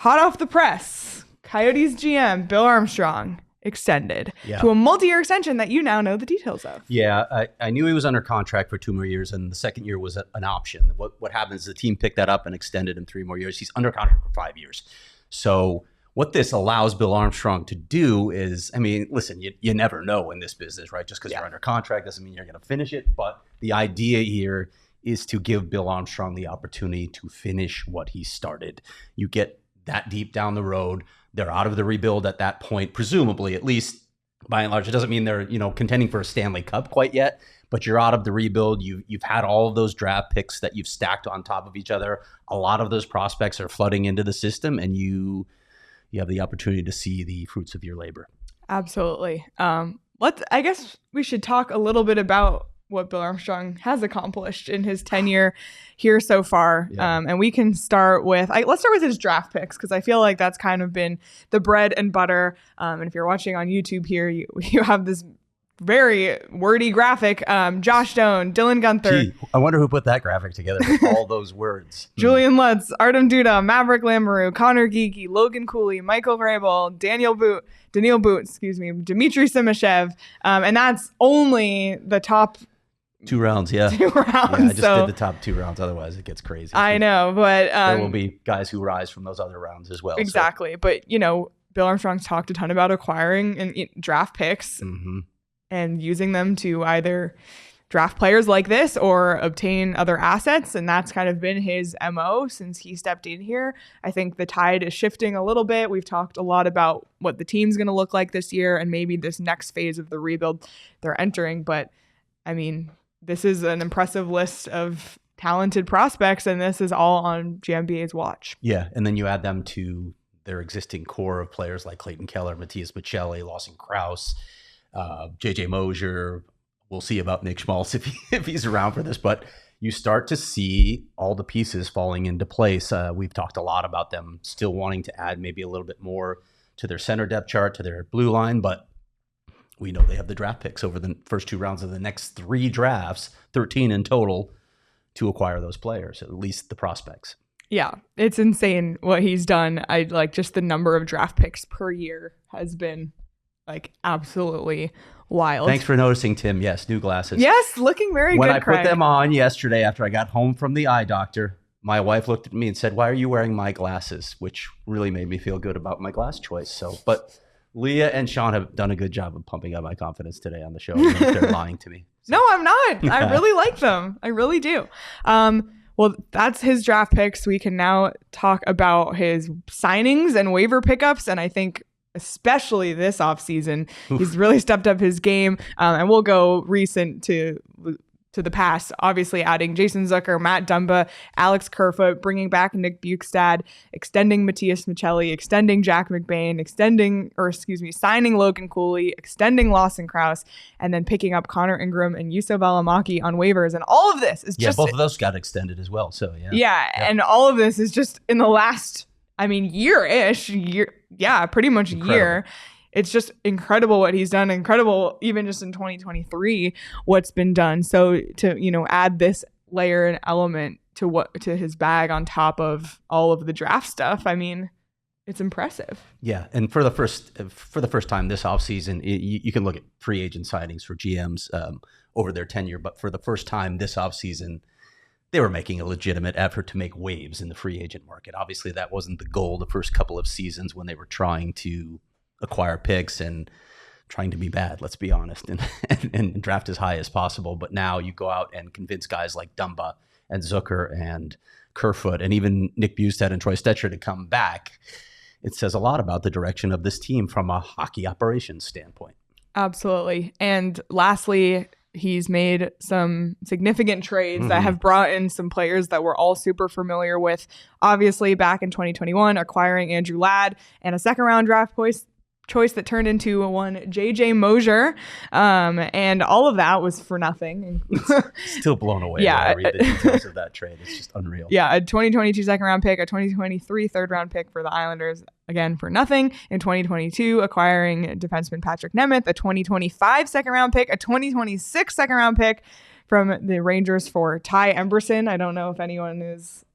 hot off the press, Coyotes GM Bill Armstrong extended to a multi-year extension that you now know the details of. Yeah, I knew he was under contract for 2 more years, and the second year was an option. What happens is the team picked that up and extended him 3 more years. He's under contract for 5 years. So what this allows Bill Armstrong to do is, I mean, listen, you never know in this business, right? Just because you're under contract doesn't mean you're going to finish it. But the idea here is to give Bill Armstrong the opportunity to finish what he started. You get that deep down the road. They're out of the rebuild at that point, presumably, at least by and large. It doesn't mean they're, contending for a Stanley Cup quite yet, but you're out of the rebuild. You've had all of those draft picks that you've stacked on top of each other. A lot of those prospects are flooding into the system, and you have the opportunity to see the fruits of your labor. Absolutely. I guess we should talk a little bit about what Bill Armstrong has accomplished in his tenure here so far. And we can start with, let's start with his draft picks, because I feel like that's kind of been the bread and butter. And if you're watching on YouTube here, you have this very wordy graphic. Josh Doan, Dylan Guenther. Gee, I wonder who put that graphic together with all those words. Julian Lutz, Artem Duda, Maverick Lamoureux, Connor Geeky, Logan Cooley, Michael Vrabel, Daniil Boot, Dmitry Simashev. And that's only the top 2 rounds, yeah. 2 rounds. Yeah, I just did the top 2 rounds. Otherwise, it gets crazy. I know, but there will be guys who rise from those other rounds as well. Exactly. So. But, Bill Armstrong's talked a ton about acquiring and draft picks and using them to either draft players like this or obtain other assets. And that's kind of been his MO since he stepped in here. I think the tide is shifting a little bit. We've talked a lot about what the team's going to look like this year and maybe this next phase of the rebuild they're entering. But, I mean, this is an impressive list of talented prospects, and this is all on GMBA's watch. Yeah, and then you add them to their existing core of players like Clayton Keller, Matthias Michelli, Lawson Krause, JJ Mosier. We'll see about Nick Schmaltz if he's around for this, but you start to see all the pieces falling into place. We've talked a lot about them still wanting to add maybe a little bit more to their center depth chart, to their blue line, but we know they have the draft picks over the first 2 rounds of the next 3 drafts, 13 in total, to acquire those players, at least the prospects. Yeah, it's insane what he's done. I like just the number of draft picks per year has been absolutely wild. Thanks for noticing, Tim. Yes, new glasses. Yes, looking very when good, I Craig. put them on yesterday after I got home from the eye doctor, my wife looked at me and said, "Why are you wearing my glasses?" Which really made me feel good about my glass choice. But Leah and Sean have done a good job of pumping up my confidence today on the show. They're lying to me. So. No, I'm not. I really like them. I really do. Well, that's his draft picks. We can now talk about his signings and waiver pickups. And I think especially this offseason, he's really stepped up his game. And we'll go recent to the past, obviously adding Jason Zucker, Matt Dumba, Alex Kerfoot, bringing back Nick Bukestad, extending Matthias Michelli, extending Jack McBain, signing Logan Cooley, extending Lawson Krause, and then picking up Connor Ingram and Juuso Välimäki on waivers. And all of this is just... Yeah, both of those got extended as well, so yeah. Yeah, and all of this is just in the last, year-ish, pretty much Incredible. Year. It's just incredible what he's done. Incredible, even just in 2023, what's been done. So to add this layer and element to his bag on top of all of the draft stuff, it's impressive. Yeah, and for the first time this offseason, you can look at free agent signings for GMs over their tenure, but for the first time this offseason, they were making a legitimate effort to make waves in the free agent market. Obviously, that wasn't the goal the first couple of seasons when they were trying to acquire picks and trying to be bad, let's be honest, and draft as high as possible. But now you go out and convince guys like Dumba and Zucker and Kerfoot and even Nick Bukestad and Troy Stecher to come back. It says a lot about the direction of this team from a hockey operations standpoint. Absolutely. And lastly, he's made some significant trades that have brought in some players that we're all super familiar with. Obviously, back in 2021, acquiring Andrew Ladd and a second-round draft choice that turned into one JJ Mosier. And all of that was for nothing. Still blown away when I read the details of that trade. It's just unreal. Yeah, a 2022 second-round pick, a 2023 third-round pick for the Islanders, again, for nothing. In 2022, acquiring defenseman Patrick Nemeth, a 2025 second-round pick, a 2026 second-round pick from the Rangers for Ty Emberson. I don't know if anyone is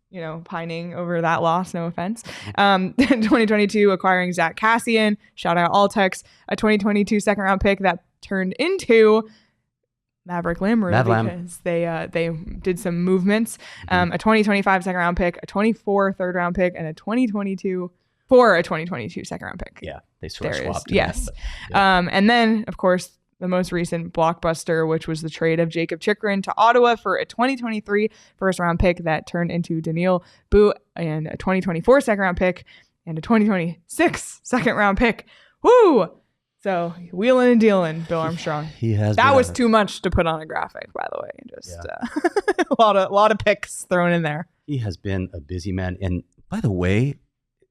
pining over that loss. No offense. 2022 acquiring Zach Cassian, shout out Altex, a 2022 second round pick that turned into Maverick Lamb because they did some movements. A 2025 second round pick, a 24 third round pick, and a 2022 second round pick. Yeah, they sort of swapped. Yes. And then, of course, the most recent blockbuster, which was the trade of Jacob Chikrin to Ottawa for a 2023 first round pick that turned into Daniil Boot and a 2024 second round pick and a 2026 second round pick. Woo! So wheeling and dealing, Bill Armstrong. That was too much to put on a graphic, by the way. Just a lot of picks thrown in there. He has been a busy man. And by the way,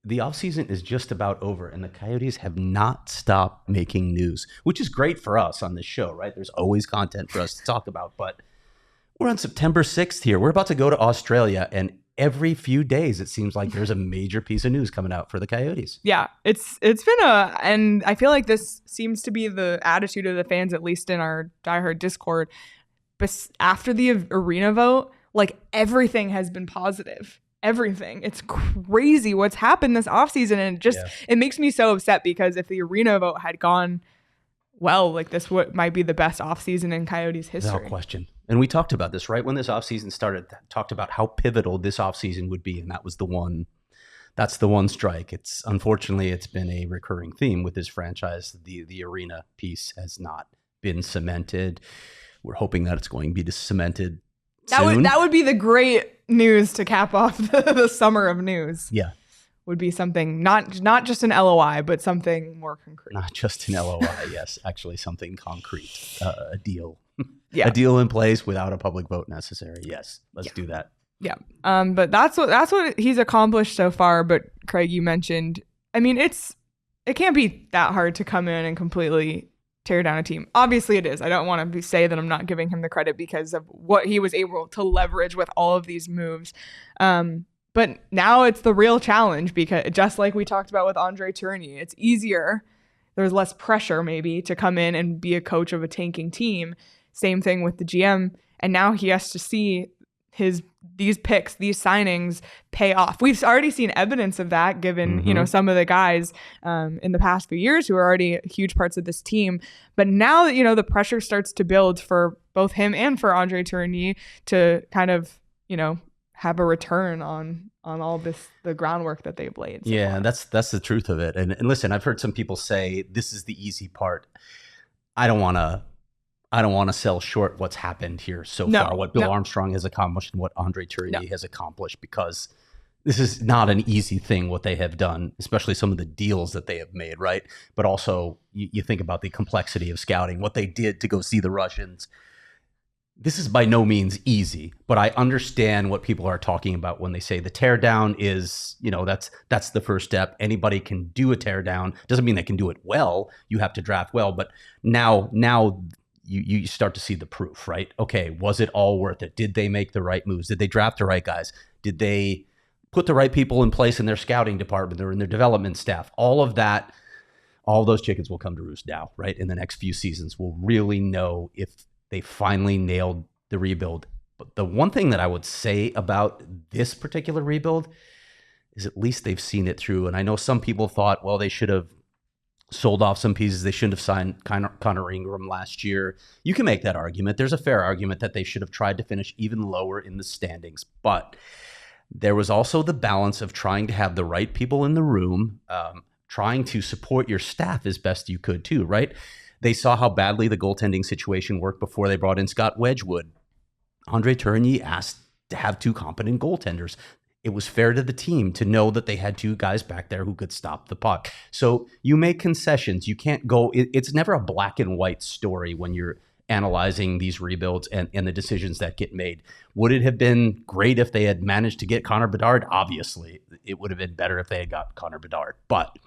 the offseason is just about over, and the Coyotes have not stopped making news, which is great for us on this show, right? There's always content for us to talk about, but we're on September 6th here. We're about to go to Australia, and every few days it seems like there's a major piece of news coming out for the Coyotes. Yeah, it's been and I feel like this seems to be the attitude of the fans, at least in our diehard Discord. But after the arena vote, like everything has been positive. Everything. It's crazy what's happened this offseason, and it makes me so upset because if the arena vote had gone well, like this might be the best offseason in Coyotes history. Without question. And we talked about this right when this offseason started, talked about how pivotal this offseason would be, and that's the one strike. Unfortunately it's been a recurring theme with this franchise. The arena piece has not been cemented. We're hoping that it's going to be cemented soon. That would be the great news to cap off the summer of news. Yeah. Would be something not just an LOI, but something more concrete. Not just an LOI, yes. Actually something concrete. A deal. Yeah. A deal in place without a public vote necessary. Yes. Let's do that. Yeah. But that's what he's accomplished so far. But Craig, you mentioned, I mean, it can't be that hard to come in and completely tear down a team. Obviously it is. I don't want to say that I'm not giving him the credit because of what he was able to leverage with all of these moves. But now it's the real challenge because just like we talked about with Andre Tourigny, it's easier. There's less pressure maybe to come in and be a coach of a tanking team. Same thing with the GM. And now he has to see these picks, these signings pay off. We've already seen evidence of that given, some of the guys in the past few years who are already huge parts of this team. But now that, the pressure starts to build for both him and for Andre Tourigny to kind of, have a return on all the groundwork that they've laid. Yeah, that's the truth of it. And listen, I've heard some people say this is the easy part. I don't want to sell short what's happened here so far, what Bill Armstrong has accomplished and what Andre Tourigny has accomplished, because this is not an easy thing what they have done, especially some of the deals that they have made, right? But also you think about the complexity of scouting, what they did to go see the Russians. This is by no means easy, but I understand what people are talking about when they say the teardown is, that's the first step. Anybody can do a teardown. Doesn't mean they can do it well. You have to draft well, but now you start to see the proof, right? Okay, was it all worth it? Did they make the right moves? Did they draft the right guys? Did they put the right people in place in their scouting department or in their development staff? All of that, all those chickens will come to roost now, right? In the next few seasons, we'll really know if they finally nailed the rebuild. But the one thing that I would say about this particular rebuild is at least they've seen it through. And I know some people thought, well, they should have sold off some pieces. They shouldn't have signed Connor Ingram last year. You can make that argument. There's a fair argument that they should have tried to finish even lower in the standings. But there was also the balance of trying to have the right people in the room, trying to support your staff as best you could too, right? They saw how badly the goaltending situation worked before they brought in Scott Wedgwood. Andre Tourigny asked to have two competent goaltenders. It was fair to the team to know that they had two guys back there who could stop the puck. So you make concessions. You can't go. It's never a black and white story when you're analyzing these rebuilds and the decisions that get made. Would it have been great if they had managed to get Connor Bedard? Obviously, it would have been better if they had got Connor Bedard. But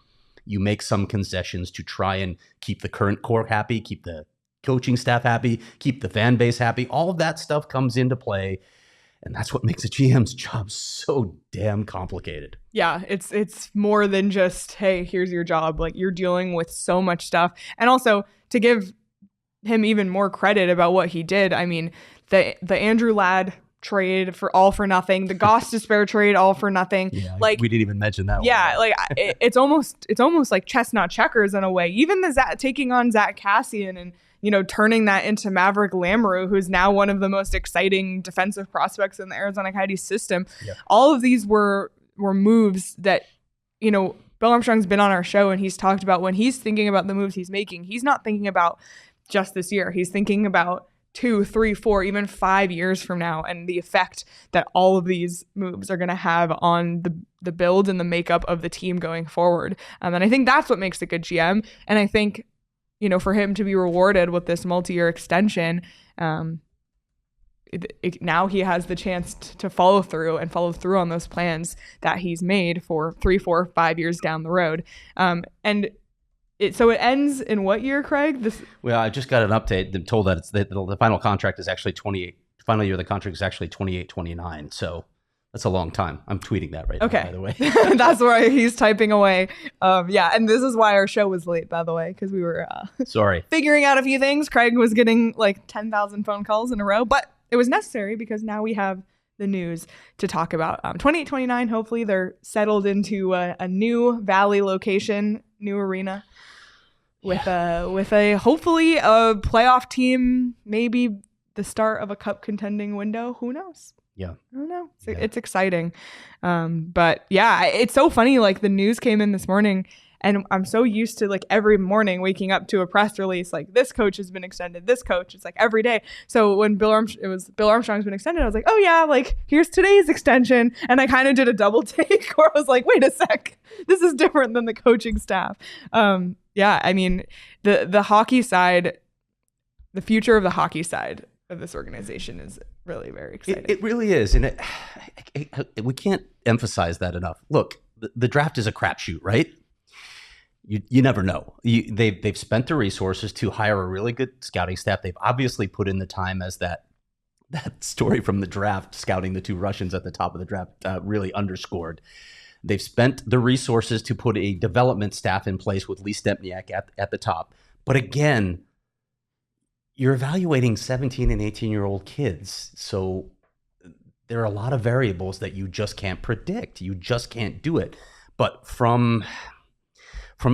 you make some concessions to try and keep the current core happy, keep the coaching staff happy, keep the fan base happy. All of that stuff comes into play. And that's what makes a GM's job so damn complicated. Yeah, it's more than just, hey, here's your job. Like, you're dealing with so much stuff. And also, to give him even more credit about what he did, I mean, the Andrew Ladd trade for all for nothing. The Goss Despair trade, all for nothing. Yeah, like we didn't even mention that. Yeah, one. like it's almost like chestnut checkers in a way. Even taking on Zach Cassian and turning that into Maverick Lamoureux, who's now one of the most exciting defensive prospects in the Arizona Coyotes system. Yeah. All of these were moves that Bill Armstrong's been on our show and he's talked about when he's thinking about the moves he's making. He's not thinking about just this year. He's thinking about 2, 3, 4, even 5 years from now, and the effect that all of these moves are going to have on the build and the makeup of the team going forward. And I think that's what makes a good GM. And I think, for him to be rewarded with this multi-year extension, now he has the chance to follow through on those plans that he's made for 3, 4, 5 years down the road. So it ends in what year, Craig? Well, I just got an update. I'm told that the final contract is actually 28. Final year of the contract is actually 28-29. So that's a long time. I'm tweeting that right now, by the way. That's why he's typing away. And this is why our show was late, by the way, because we were sorry figuring out a few things. Craig was getting like 10,000 phone calls in a row, but it was necessary because now we have the news to talk about. 28-29, hopefully they're settled into a new Valley location, new arena. With a hopefully a playoff team, maybe the start of a cup contending window. Who knows? Yeah. I don't know. It's exciting. But yeah, it's so funny. Like the news came in this morning and I'm so used to like every morning waking up to a press release, like this coach has been extended, this coach, it's like every day. So when Bill Armstrong's been extended, I was like, oh yeah, like here's today's extension. And I kind of did a double take where I was like, wait a sec, this is different than the coaching staff. Yeah, I mean, the hockey side, the future of the hockey side of this organization is really very exciting. It really is. And we can't emphasize that enough. Look, the draft is a crapshoot, right? You never know. They've spent the resources to hire a really good scouting staff. They've obviously put in the time, as that story from the draft, scouting the 2 Russians at the top of the draft, really underscored. They've spent the resources to put a development staff in place with Lee Stempniak at the top. But again, you're evaluating 17 and 18-year-old kids. So there are a lot of variables that you just can't predict. You just can't do it. But from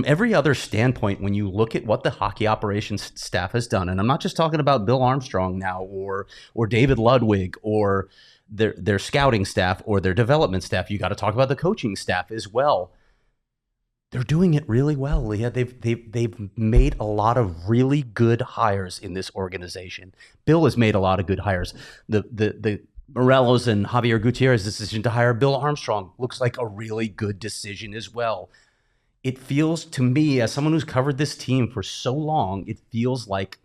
every other standpoint, when you look at what the hockey operations staff has done, and I'm not just talking about Bill Armstrong now or David Ludwig or their scouting staff or their development staff, you got to talk about the coaching staff as well. They're doing it really well, Leah. They've made a lot of really good hires in this organization. Bill has made a lot of good hires. The Morellos and Javier Gutierrez's decision to hire Bill Armstrong looks like a really good decision as well. It feels to me, as someone who's covered this team for so long, it feels like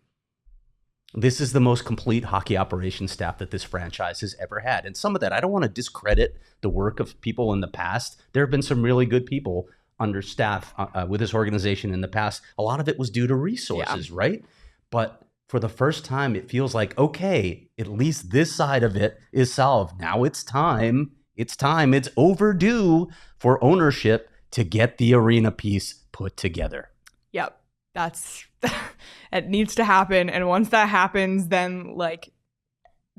this is the most complete hockey operations staff that this franchise has ever had. And some of that, I don't want to discredit the work of people in the past. There have been some really good people under staff with this organization in the past. A lot of it was due to resources, right? But for the first time, it feels like, okay, at least this side of it is solved. Now it's time. It's overdue for ownership to get the arena piece put together. Yep. It needs to happen. And once that happens, then like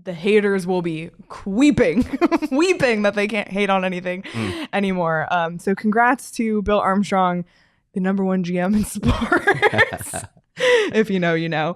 the haters will be weeping that they can't hate on anything anymore. So congrats to Bill Armstrong, the #1 GM in sports. If you know, you know.